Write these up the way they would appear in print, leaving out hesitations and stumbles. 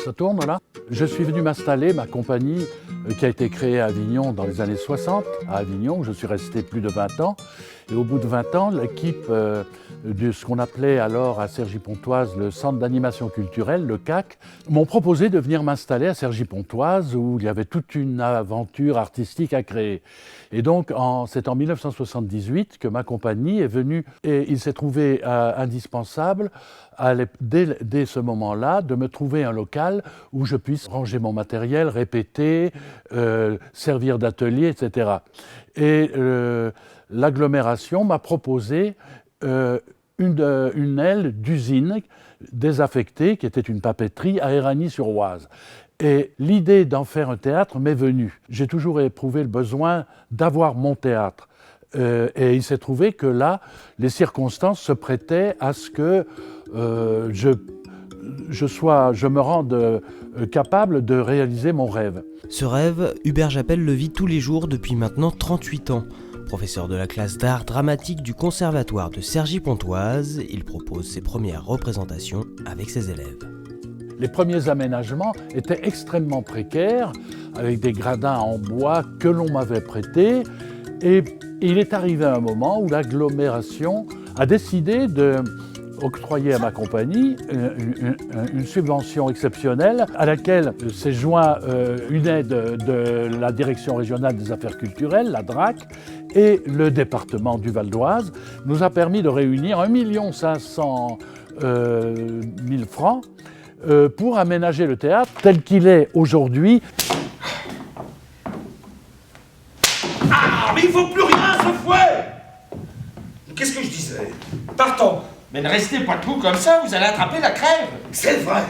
Ça tourne là. Je suis venu m'installer, ma compagnie qui a été créée à Avignon dans les années 60, à Avignon, où je suis resté plus de 20 ans. Et au bout de 20 ans, l'équipe de ce qu'on appelait alors à Cergy-Pontoise le Centre d'animation culturelle, le CAC, m'ont proposé de venir m'installer à Cergy-Pontoise où il y avait toute une aventure artistique à créer. Et donc, c'est en 1978 que ma compagnie est venue et il s'est trouvé indispensable, dès ce moment-là, de me trouver un local où je puisse ranger mon matériel, répéter, servir d'atelier, etc. Et l'agglomération m'a proposé une aile d'usine désaffectée qui était une papeterie à Éragny-sur-Oise. Et l'idée d'en faire un théâtre m'est venue. J'ai toujours éprouvé le besoin d'avoir mon théâtre. Et il s'est trouvé que là, les circonstances se prêtaient à ce que je me rende capable de réaliser mon rêve. Ce rêve, Hubert Japelle le vit tous les jours depuis maintenant 38 ans. Professeur de la classe d'art dramatique du Conservatoire de Cergy-Pontoise, il propose ses premières représentations avec ses élèves. Les premiers aménagements étaient extrêmement précaires, avec des gradins en bois que l'on m'avait prêtés. Et il est arrivé un moment où l'agglomération a décidé d'octroyer à ma compagnie une subvention exceptionnelle à laquelle s'est joint une aide de la Direction régionale des affaires culturelles, la DRAC, et le département du Val d'Oise nous a permis de réunir 1 500 000 francs pour aménager le théâtre tel qu'il est aujourd'hui. Ah, mais il faut plus rien, ce fouet! Qu'est-ce que je disais? Partons! Mais ne restez pas debout comme ça, vous allez attraper la crève! C'est vrai!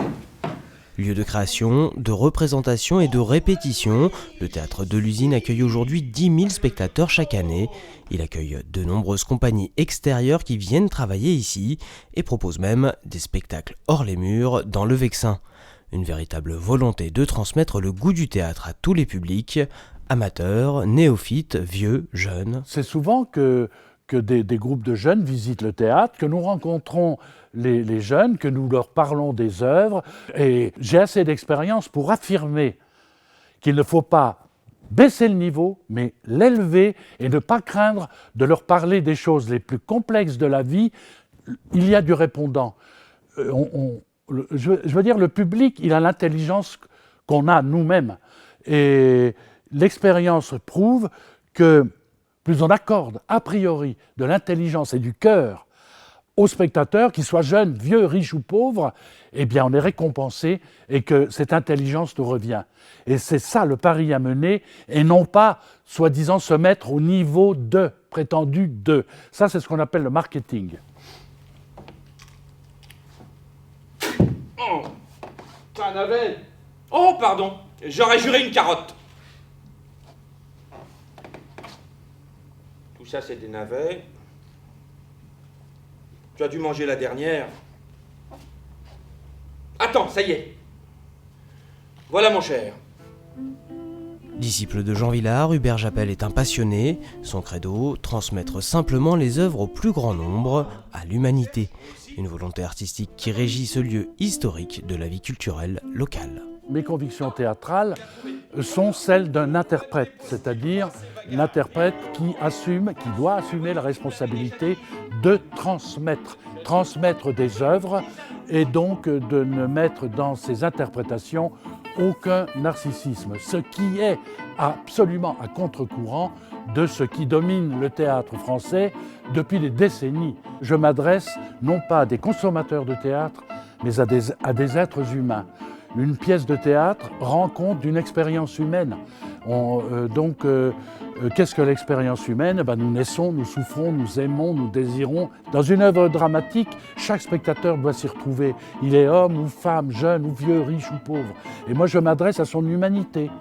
Lieu de création, de représentation et de répétition, le théâtre de l'usine accueille aujourd'hui 10 000 spectateurs chaque année. Il accueille de nombreuses compagnies extérieures qui viennent travailler ici et propose même des spectacles hors les murs dans le Vexin. Une véritable volonté de transmettre le goût du théâtre à tous les publics, amateurs, néophytes, vieux, jeunes. C'est souvent que des groupes de jeunes visitent le théâtre, que nous rencontrons les jeunes, que nous leur parlons des œuvres. Et j'ai assez d'expérience pour affirmer qu'il ne faut pas baisser le niveau, mais l'élever et ne pas craindre de leur parler des choses les plus complexes de la vie. Il y a du répondant. Je veux dire, le public, il a l'intelligence qu'on a nous-mêmes. Et l'expérience prouve que plus on accorde a priori de l'intelligence et du cœur aux spectateurs, qu'ils soient jeunes, vieux, riches ou pauvres, eh bien on est récompensé et que cette intelligence nous revient. Et c'est ça le pari à mener, et non pas, soi-disant, se mettre au niveau de, prétendu de. Ça, c'est ce qu'on appelle le marketing. Oh, t'as un navet. Oh, pardon, j'aurais juré une carotte. Tout ça, c'est des navets. Tu as dû manger la dernière. Attends, ça y est. Voilà, mon cher. Disciple de Jean Vilar, Hubert Japelle est un passionné. Son credo, transmettre simplement les œuvres au plus grand nombre, à l'humanité. Une volonté artistique qui régit ce lieu historique de la vie culturelle locale. Mes convictions théâtrales sont celles d'un interprète, c'est-à-dire l'interprète qui doit assumer la responsabilité de transmettre des œuvres et donc de ne mettre dans ses interprétations aucun narcissisme, ce qui est absolument à contre-courant de ce qui domine le théâtre français depuis des décennies. Je m'adresse non pas à des consommateurs de théâtre, mais à des êtres humains. Une pièce de théâtre rend compte d'une expérience humaine. Qu'est-ce que l'expérience humaine? Nous naissons, nous souffrons, nous aimons, nous désirons. Dans une œuvre dramatique, chaque spectateur doit s'y retrouver. Il est homme ou femme, jeune ou vieux, riche ou pauvre. Et moi, je m'adresse à son humanité.